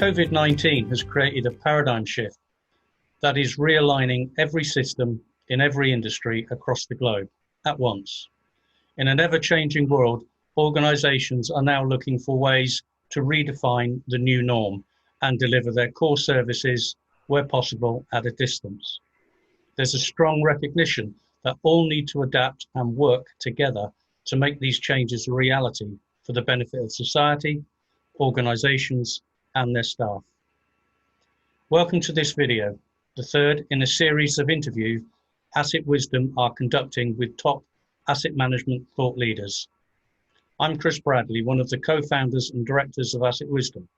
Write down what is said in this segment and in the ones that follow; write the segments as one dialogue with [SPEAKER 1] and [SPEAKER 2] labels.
[SPEAKER 1] COVID-19 has created a paradigm shift that is realigning every system in every industry across the globe at once. In an ever-changing world, organizations are now looking for ways to redefine the new norm and deliver their core services where possible at a distance. There's a strong recognition that all need to adapt and work together to make these changes a reality for the benefit of society, organizations, and their staff. Welcome to this video, the third in a series of interviews Asset Wisdom are conducting with top asset management thought leaders. I'm Chris Bradley, one of the co-founders and directors of Asset Wisdom.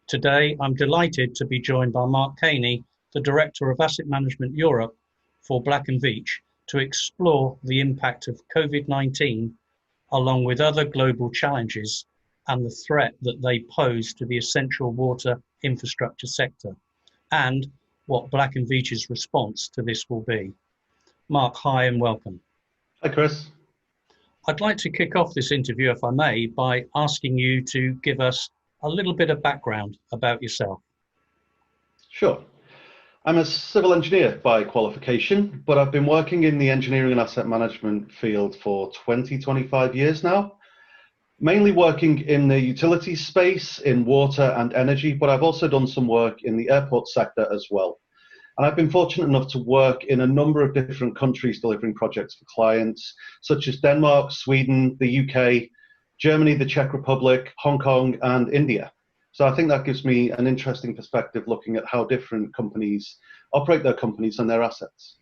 [SPEAKER 1] Today, I'm delighted to be joined by Mark Kaney, the Director of Asset Management Europe for Black Veatch, to explore the impact of COVID-19 along with other global challenges and the threat that they pose to the essential water infrastructure sector, and what Black Veatch's response to this will be. Mark, hi and welcome.
[SPEAKER 2] Hi, Chris.
[SPEAKER 1] I'd like to kick off this interview, if I may, by asking you to give us a little bit of background about yourself.
[SPEAKER 2] Sure. I'm a civil engineer by qualification, but I've been working in the engineering and asset management field for 25 years now, mainly working in the utilities space, in water and energy, but I've also done some work in the airport sector as well. And I've been fortunate enough to work in a number of different countries delivering projects for clients, such as Denmark, Sweden, the UK, Germany, the Czech Republic, Hong Kong, and India. So I think that gives me an interesting perspective looking at how different companies operate their companies and their assets.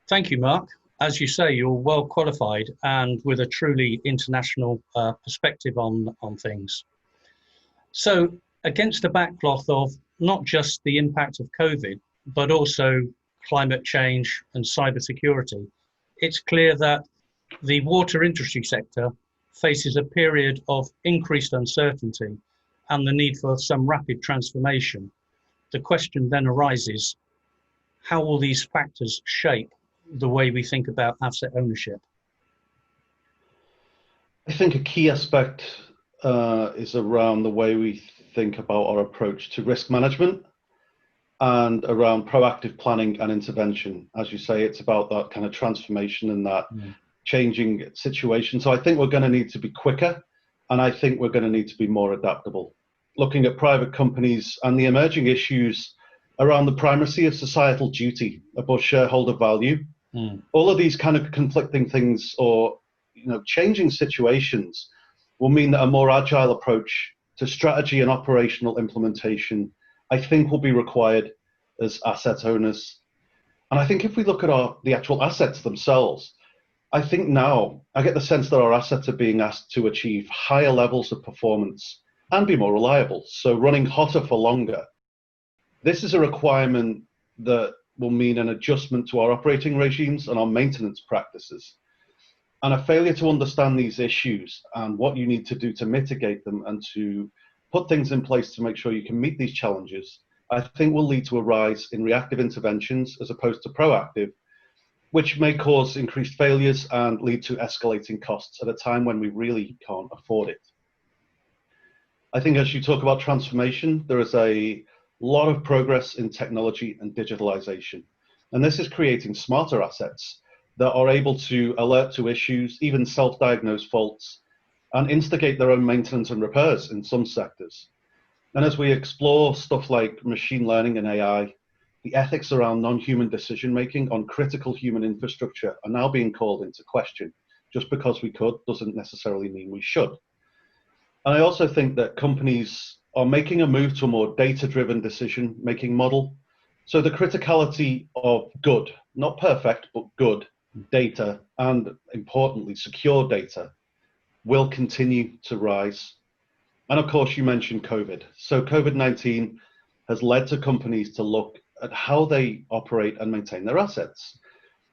[SPEAKER 1] Thank you, Mark. As you say, you're well qualified and with a truly international perspective on things. So against the backcloth of not just the impact of COVID, but also climate change and cybersecurity, it's clear that the water industry sector faces a period of increased uncertainty and the need for some rapid transformation. The question then arises, how will these factors shape the way we think about asset ownership?
[SPEAKER 2] I think a key aspect is around the way we think about our approach to risk management and around proactive planning and intervention. As you say, it's about that kind of transformation and that changing situation. So I think we're going to need to be quicker, and I think we're going to need to be more adaptable. Looking at private companies and the emerging issues around the primacy of societal duty above shareholder value, all of these kind of conflicting things or changing situations will mean that a more agile approach to strategy and operational implementation, I think, will be required as asset owners. And I think if we look at the actual assets themselves, I think now I get the sense that our assets are being asked to achieve higher levels of performance and be more reliable, so running hotter for longer. This is a requirement that will mean an adjustment to our operating regimes and our maintenance practices. And a failure to understand these issues and what you need to do to mitigate them and to put things in place to make sure you can meet these challenges, I think will lead to a rise in reactive interventions as opposed to proactive, which may cause increased failures and lead to escalating costs at a time when we really can't afford it. I think as you talk about transformation, there is a lot of progress in technology and digitalization. And this is creating smarter assets that are able to alert to issues, even self-diagnose faults, and instigate their own maintenance and repairs in some sectors. And as we explore stuff like machine learning and AI, the ethics around non-human decision-making on critical human infrastructure are now being called into question. Just because we could doesn't necessarily mean we should. And I also think that companies are making a move to a more data-driven decision-making model. So the criticality of good, not perfect, but good data, and importantly, secure data, will continue to rise. And of course, you mentioned COVID. So COVID-19 has led to companies to look at how they operate and maintain their assets.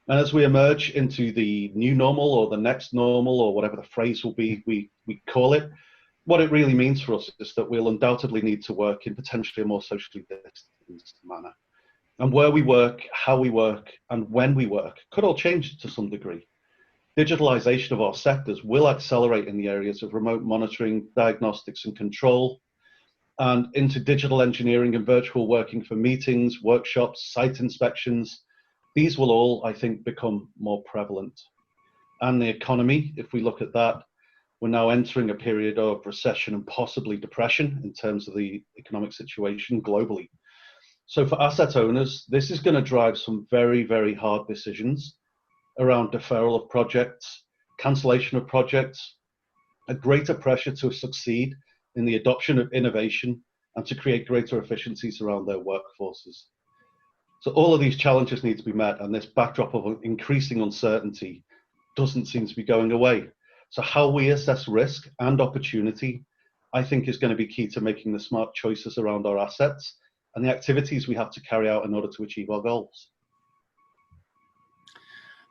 [SPEAKER 2] And as we emerge into the new normal or the next normal or whatever the phrase will be, we call it, what it really means for us is that we'll undoubtedly need to work in potentially a more socially distanced manner. And where we work, how we work, and when we work could all change to some degree. Digitalization of our sectors will accelerate in the areas of remote monitoring, diagnostics and control, and into digital engineering and virtual working for meetings, workshops, site inspections. These will all, I think, become more prevalent. And the economy, if we look at that, we're now entering a period of recession and possibly depression in terms of the economic situation globally. So for asset owners, this is going to drive some very, very hard decisions around deferral of projects, cancellation of projects, a greater pressure to succeed in the adoption of innovation and to create greater efficiencies around their workforces. So all of these challenges need to be met, and this backdrop of increasing uncertainty doesn't seem to be going away. So how we assess risk and opportunity, I think, is going to be key to making the smart choices around our assets and the activities we have to carry out in order to achieve our goals.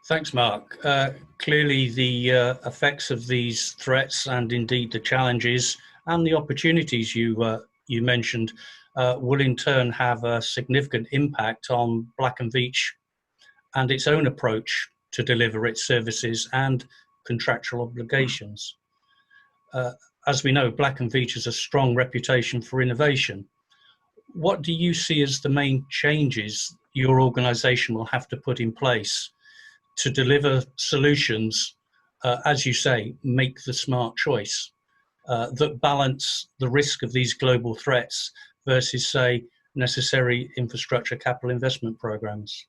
[SPEAKER 1] Thanks, Mark. Clearly, the effects of these threats and indeed the challenges and the opportunities you mentioned will in turn have a significant impact on Black Veatch and its own approach to deliver its services and contractual obligations. As we know, Black Veatch has a strong reputation for innovation. What do you see as the main changes your organisation will have to put in place to deliver solutions, as you say, make the smart choice, that balance the risk of these global threats versus, say, necessary infrastructure capital investment programs?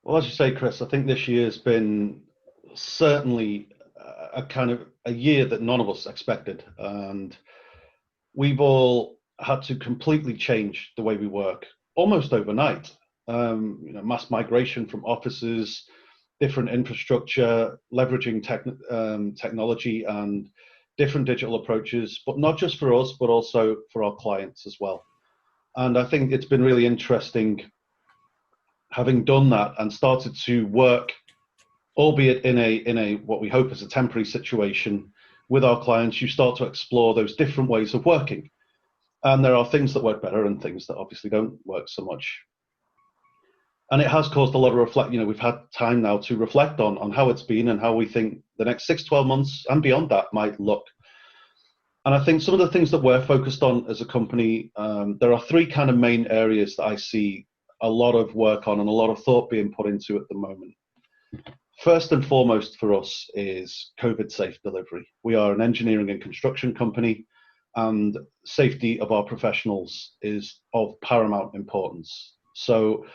[SPEAKER 2] Well, as you say, Chris, I think this year's been certainly a kind of a year that none of us expected. And we've all had to completely change the way we work almost overnight. Mass migration from offices, different infrastructure, leveraging technology and different digital approaches, but not just for us, but also for our clients as well. And I think it's been really interesting having done that and started to work, albeit in a what we hope is a temporary situation with our clients. You start to explore those different ways of working. And there are things that work better and things that obviously don't work so much. And it has caused a lot of we've had time now to reflect on how it's been and how we think the next 6, 12 months and beyond that might look. And I think some of the things that we're focused on as a company, there are 3 kind of main areas that I see a lot of work on and a lot of thought being put into at the moment. First and foremost for us is COVID safe delivery. We are an engineering and construction company, and safety of our professionals is of paramount importance. So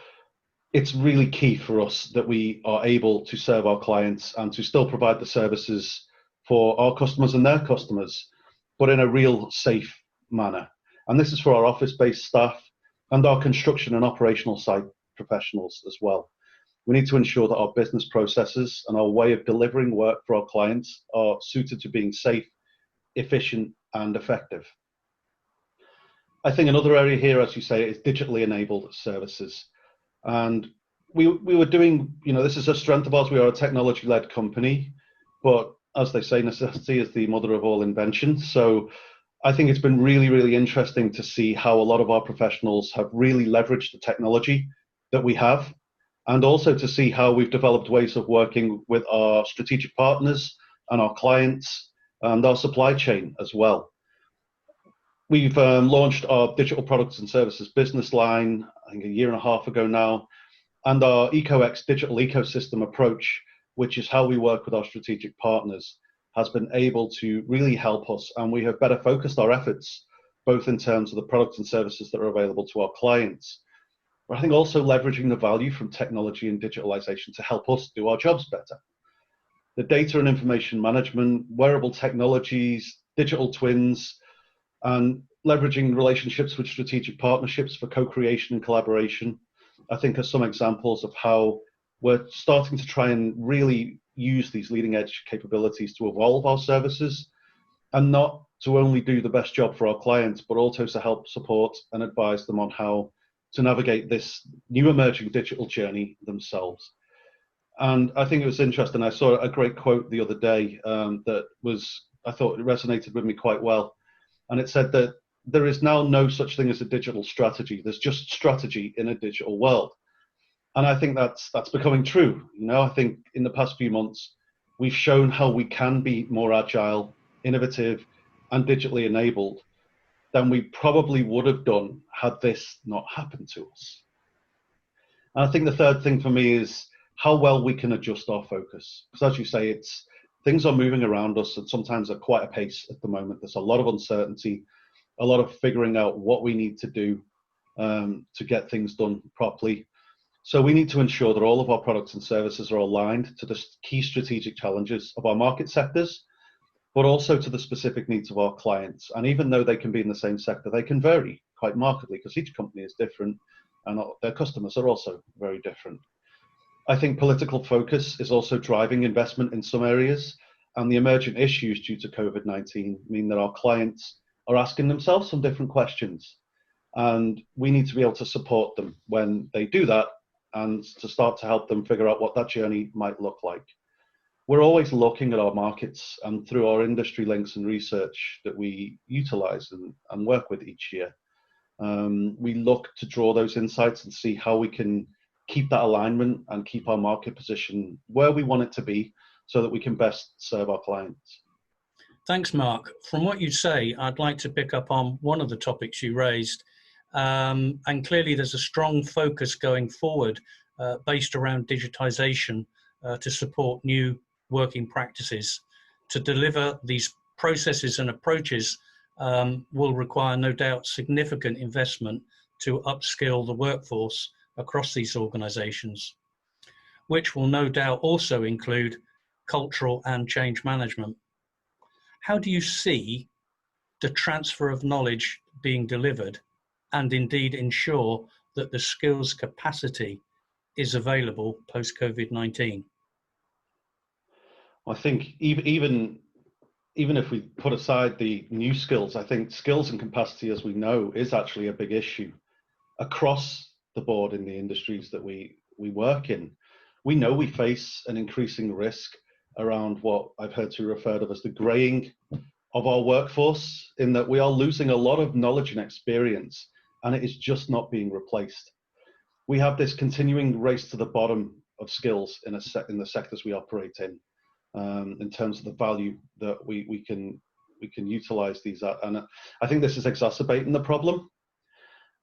[SPEAKER 2] it's really key for us that we are able to serve our clients and to still provide the services for our customers and their customers, but in a real safe manner. And this is for our office-based staff and our construction and operational site professionals as well. We need to ensure that our business processes and our way of delivering work for our clients are suited to being safe, efficient, and effective. I think another area here, as you say, is digitally enabled services. And we were doing, this is a strength of ours. We are a technology-led company, but as they say, necessity is the mother of all invention. So I think it's been really, really interesting to see how a lot of our professionals have really leveraged the technology that we have, and also to see how we've developed ways of working with our strategic partners and our clients and our supply chain as well. We've launched our digital products and services business line, I think 1.5 years ago now, and our EcoX digital ecosystem approach, which is how we work with our strategic partners, has been able to really help us, and we have better focused our efforts, both in terms of the products and services that are available to our clients, but I think also leveraging the value from technology and digitalization to help us do our jobs better. The data and information management, wearable technologies, digital twins, and leveraging relationships with strategic partnerships for co-creation and collaboration, I think are some examples of how we're starting to try and really use these leading edge capabilities to evolve our services, and not to only do the best job for our clients, but also to help support and advise them on how to navigate this new emerging digital journey themselves. And I think it was interesting. I saw a great quote the other day that I thought it resonated with me quite well. And it said that there is now no such thing as a digital strategy. There's just strategy in a digital world. And I think that's becoming true. I think in the past few months, we've shown how we can be more agile, innovative, and digitally enabled. than we probably would have done had this not happened to us. And I think the third thing for me is how well we can adjust our focus. Because as you say, things are moving around us, and sometimes at quite a pace at the moment. There's a lot of uncertainty, a lot of figuring out what we need to do to get things done properly. So we need to ensure that all of our products and services are aligned to the key strategic challenges of our market sectors, but also to the specific needs of our clients. And even though they can be in the same sector, they can vary quite markedly because each company is different and their customers are also very different. I think political focus is also driving investment in some areas, and the emergent issues due to COVID-19 mean that our clients are asking themselves some different questions. And we need to be able to support them when they do that and to start to help them figure out what that journey might look like. We're always looking at our markets, and through our industry links and research that we utilize and work with each year, we look to draw those insights and see how we can keep that alignment and keep our market position where we want it to be so that we can best serve our clients.
[SPEAKER 1] Thanks, Mark. From what you say, I'd like to pick up on one of the topics you raised. And clearly there's a strong focus going forward based around digitization to support new working practices. To deliver these processes and approaches will require, no doubt, significant investment to upskill the workforce across these organizations, which will no doubt also include cultural and change management. How do you see the transfer of knowledge being delivered and indeed ensure that the skills capacity is available post-COVID-19?
[SPEAKER 2] I think even if we put aside the new skills, I think skills and capacity, as we know, is actually a big issue across the board in the industries that we work in. We know we face an increasing risk around what I've heard to refer to as the greying of our workforce, in that we are losing a lot of knowledge and experience, and it is just not being replaced. We have this continuing race to the bottom of skills in the sectors we operate in terms of the value that we can utilize these at. And I think this is exacerbating the problem.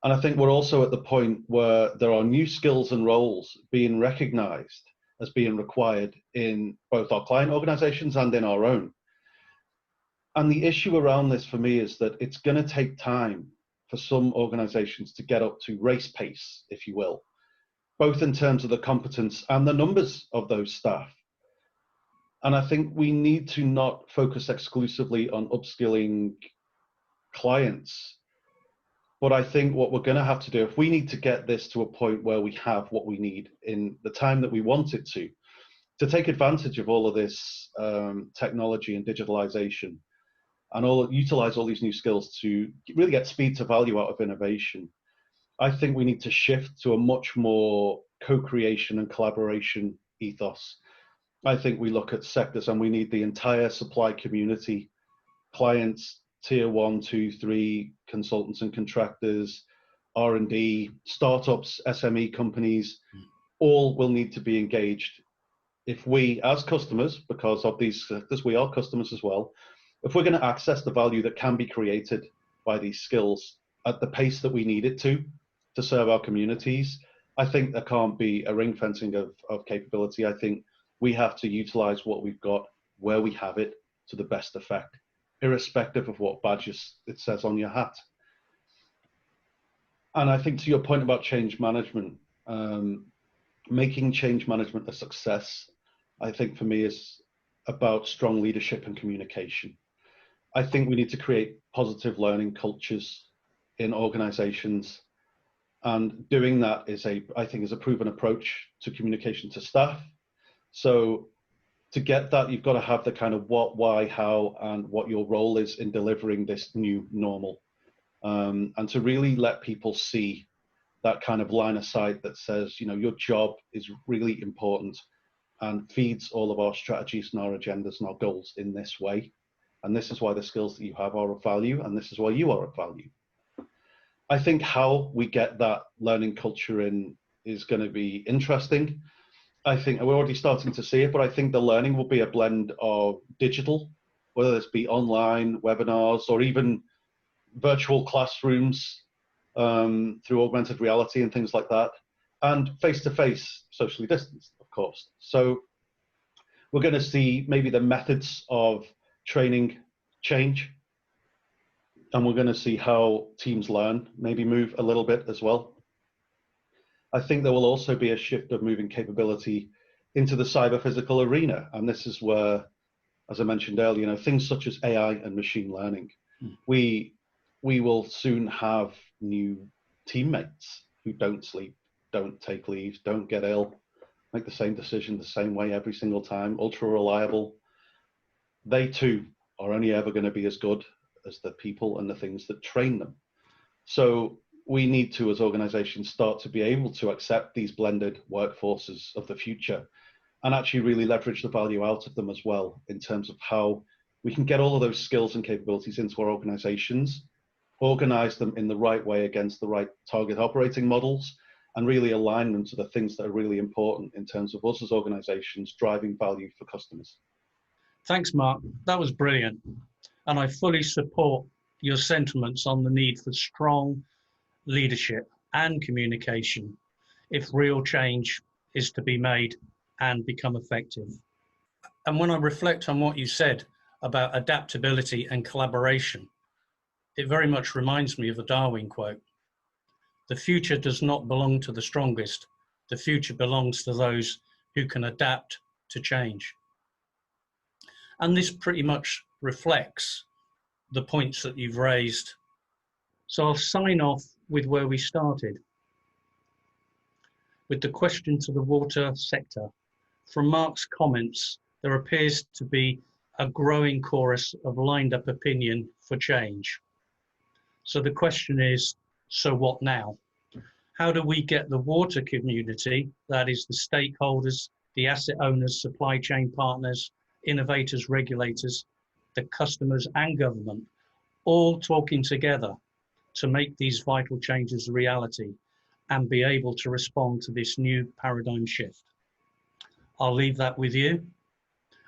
[SPEAKER 2] And I think we're also at the point where there are new skills and roles being recognized as being required in both our client organizations and in our own. And the issue around this for me is that it's going to take time for some organizations to get up to race pace, if you will, both in terms of the competence and the numbers of those staff. And I think we need to not focus exclusively on upskilling clients. But I think what we're going to have to do, if we need to get this to a point where we have what we need in the time that we want it to take advantage of all of this technology and digitalization, and utilize all these new skills to really get speed to value out of innovation, I think we need to shift to a much more co-creation and collaboration ethos. I think we look at sectors and we need the entire supply community, clients, tier 1, 2, 3, consultants and contractors, R&D, startups, SME companies, all will need to be engaged. If we, as customers, because of these sectors, we are customers as well, if we're going to access the value that can be created by these skills at the pace that we need it to serve our communities, I think there can't be a ring fencing of capability. I think we have to utilize what we've got where we have it to the best effect, irrespective of what badges it says on your hat. And I think to your point about change management, making change management a success, I think for me is about strong leadership and communication. I think we need to create positive learning cultures in organizations, and doing that I think is a proven approach to communication to staff. So to get that, you've got to have the kind of what, why, how, and what your role is in delivering this new normal. And to really let people see that kind of line of sight that says, your job is really important and feeds all of our strategies and our agendas and our goals in this way. And this is why the skills that you have are of value, and this is why you are of value. I think how we get that learning culture in is going to be interesting. I think we're already starting to see it, but I think the learning will be a blend of digital, whether this be online, webinars, or even virtual classrooms through augmented reality and things like that, and face-to-face, socially distanced, of course. So we're going to see maybe the methods of training change, and we're going to see how teams learn maybe move a little bit as well. I think there will also be a shift of moving capability into the cyber-physical arena, and this is where, as I mentioned earlier, you know, things such as AI and machine learning, we will soon have new teammates who don't sleep, don't take leave, don't get ill, make the same decision the same way every single time, ultra reliable. They too are only ever going to be as good as the people and the things that train them. So we need to, as organizations, start to be able to accept these blended workforces of the future and actually really leverage the value out of them as well, in terms of how we can get all of those skills and capabilities into our organizations, organize them in the right way against the right target operating models, and really align them to the things that are really important in terms of us as organizations driving value for customers.
[SPEAKER 1] Thanks, Mark. That was brilliant. And I fully support your sentiments on the need for strong leadership and communication if real change is to be made and become effective. And when I reflect on what you said about adaptability and collaboration, it very much reminds me of a Darwin quote. The future does not belong to the strongest. The future belongs to those who can adapt to change. And this pretty much reflects the points that you've raised. So I'll sign off with where we started, with the question to the water sector. From Mark's comments, there appears to be a growing chorus of lined up opinion for change. So the question is, so what now? How do we get the water community, that is the stakeholders, the asset owners, supply chain partners, innovators, regulators, the customers and government, all talking together to make these vital changes a reality and be able to respond to this new paradigm shift? I'll leave that with you.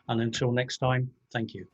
[SPEAKER 1] And until next time, thank you.